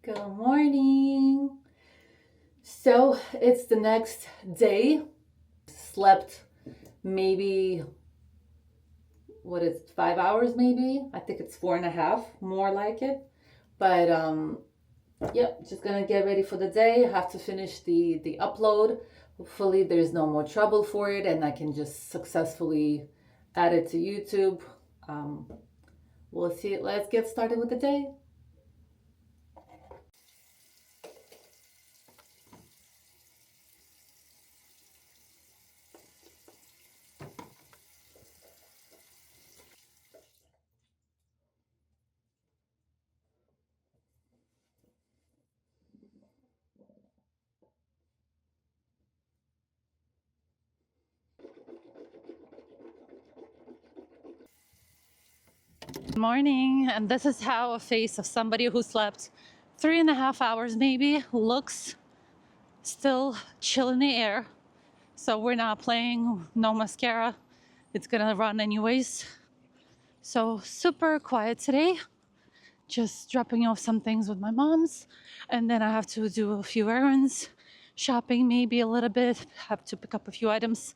Good morning. So it's the next day. Slept maybe, what is it, 5 hours maybe? I think it's 4.5, more like it. But yep, just gonna get ready for the day. I have to finish the upload. Hopefully there's no more trouble for it and I can just successfully add it to YouTube. Um, we'll see. Let's get started with the day. Good morning, and this is how a face of somebody who slept 3.5 hours maybe looks. Still chill in the air. So we're not playing, no mascara. It's gonna run anyways. So super quiet today. Just dropping off some things with my mom's, and then I have to do a few errands, shopping maybe a little bit, have to pick up a few items,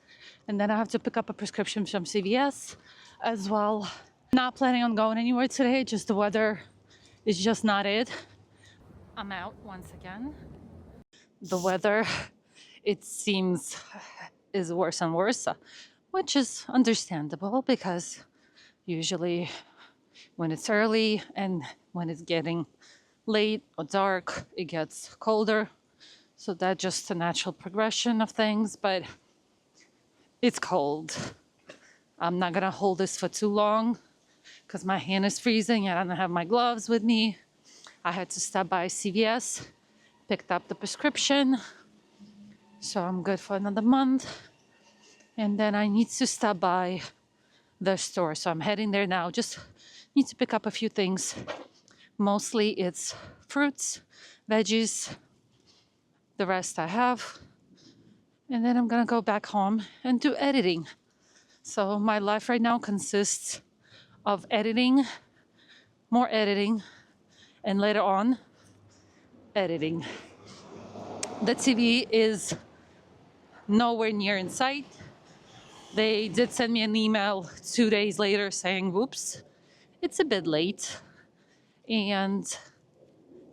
and then I have to pick up a prescription from CVS as well. Not planning on going anywhere today, just the weather is just not it. I'm out once again. The weather, it seems, is worse and worse, which is understandable because usually when it's early and when it's getting late or dark, it gets colder. So that's just a natural progression of things, but it's cold. I'm not gonna hold this for too long because my hand is freezing and I don't have my gloves with me. I had to stop by CVS, picked up the prescription, so I'm good for another month. And then I need to stop by the store, so I'm heading there now. Just need to pick up a few things. Mostly it's fruits, veggies, the rest I have. And then I'm gonna go back home and do editing. So my life right now consists of editing, more editing, and later on, editing. The TV is nowhere near in sight. They did send me an email 2 days later saying, whoops, it's a bit late. And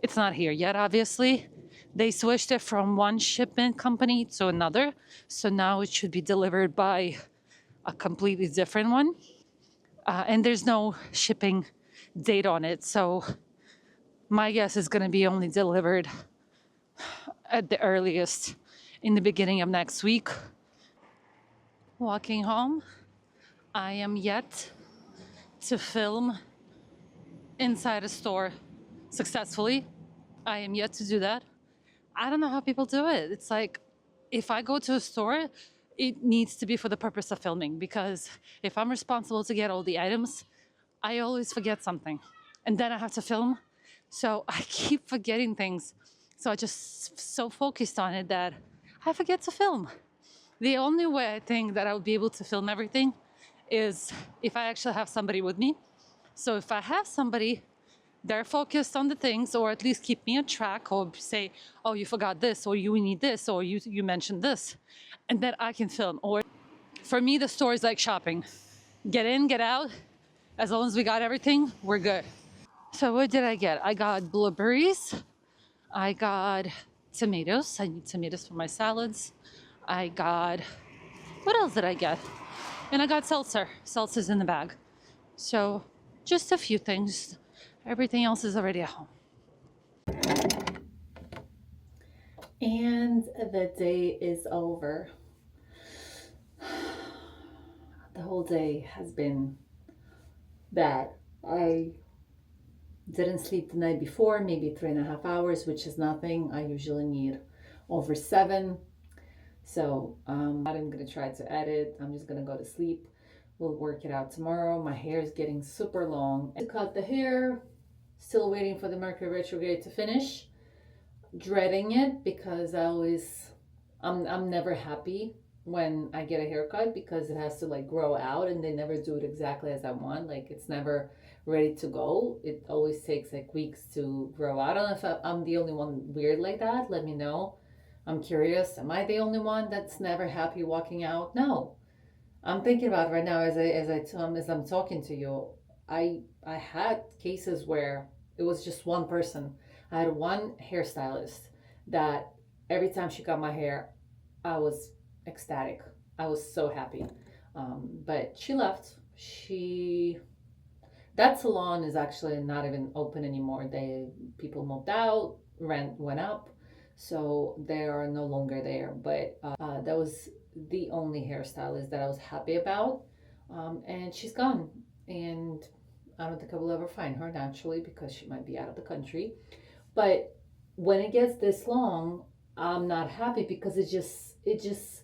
it's not here yet, obviously. They switched it from one shipment company to another. So now it should be delivered by a completely different one. And there's no shipping date on it. So my guess is going to be only delivered at the earliest in the beginning of next week. Walking home, I am yet to film inside a store successfully. I am yet to do that. I don't know how people do it. It's like, if I go to a store, it needs to be for the purpose of filming, because if I'm responsible to get all the items, I always forget something and then I have to film. So I keep forgetting things. So I just so focused on it that I forget to film. The only way I think that I would be able to film everything is if I actually have somebody with me. So if I have somebody, they're focused on the things, or at least keep me on track, or say, oh, you forgot this, or you need this, or you mentioned this, and then I can film. Or for me, the store is like shopping. Get in, get out. As long as we got everything, we're good. So what did I get? I got blueberries. I got tomatoes. I need tomatoes for my salads. I got, what else did I get? And I got seltzer. Seltzer's in the bag. So just a few things. Everything else is already at home. And the day is over. The whole day has been bad. I didn't sleep the night before, maybe 3.5 hours, which is nothing. I usually need over 7. So I'm gonna try to edit. I'm just gonna go to sleep. We'll work it out tomorrow. My hair is getting super long. To cut the hair, still waiting for the Mercury retrograde to finish. Dreading it because I'm never happy when I get a haircut, because it has to like grow out and they never do it exactly as I want. Like, it's never ready to go. It always takes like weeks to grow out. I don't know if I'm the only one weird like that. Let me know. I'm curious. Am I the only one that's never happy walking out? No. I'm thinking about right now as I'm talking to you. I had cases where it was just one person. I had one hairstylist that every time she got my hair, I was ecstatic. I was so happy. But she left. That salon is actually not even open anymore. People moved out, rent went up, so they are no longer there. But that was the only hairstylist that I was happy about, and she's gone. And I don't think I will ever find her naturally because she might be out of the country. But when it gets this long, I'm not happy because it just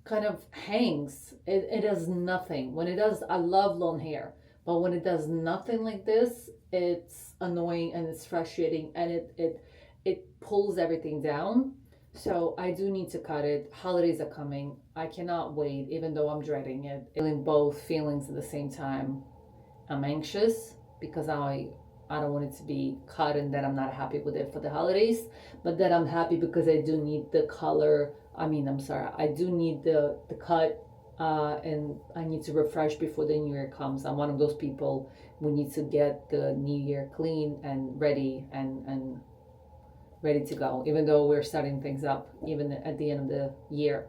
kind of hangs. It does nothing. When it does, I love long hair, but when it does nothing like this, it's annoying and it's frustrating and it pulls everything down. So I do need to cut it. Holidays are coming. I cannot wait, even though I'm dreading it. Feeling both feelings at the same time. I'm anxious because I don't want it to be cut and that I'm not happy with it for the holidays, but then I'm happy because I do need the color. I mean, I'm sorry, I do need the cut, and I need to refresh before the new year comes. I'm one of those people who need to get the new year clean and ready and ready to go. Even though we're starting things up, even at the end of the year,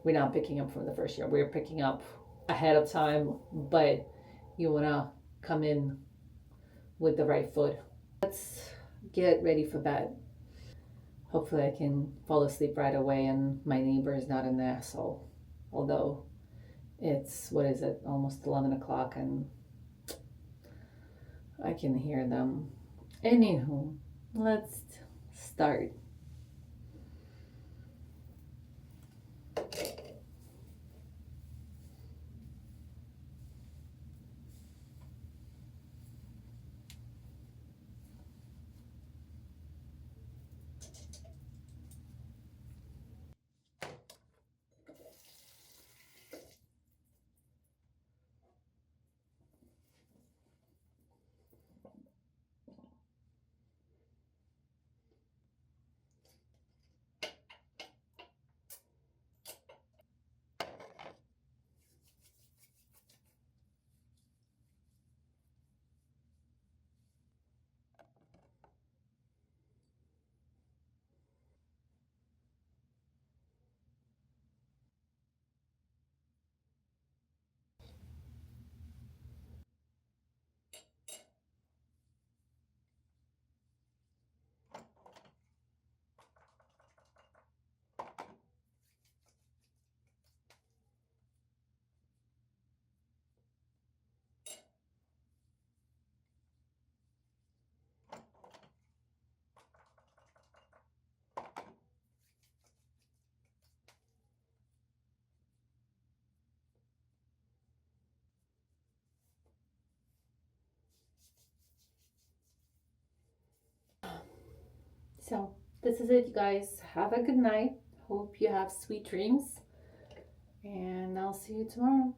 we're not picking up from the first year. We're picking up ahead of time, but you wanna come in with the right foot. Let's get ready for bed. Hopefully, I can fall asleep right away and my neighbor is not an asshole. Although it's, what is it, almost 11 o'clock and I can hear them. Anywho, let's start. So, this is it, you guys. Have a good night. Hope you have sweet dreams. And I'll see you tomorrow.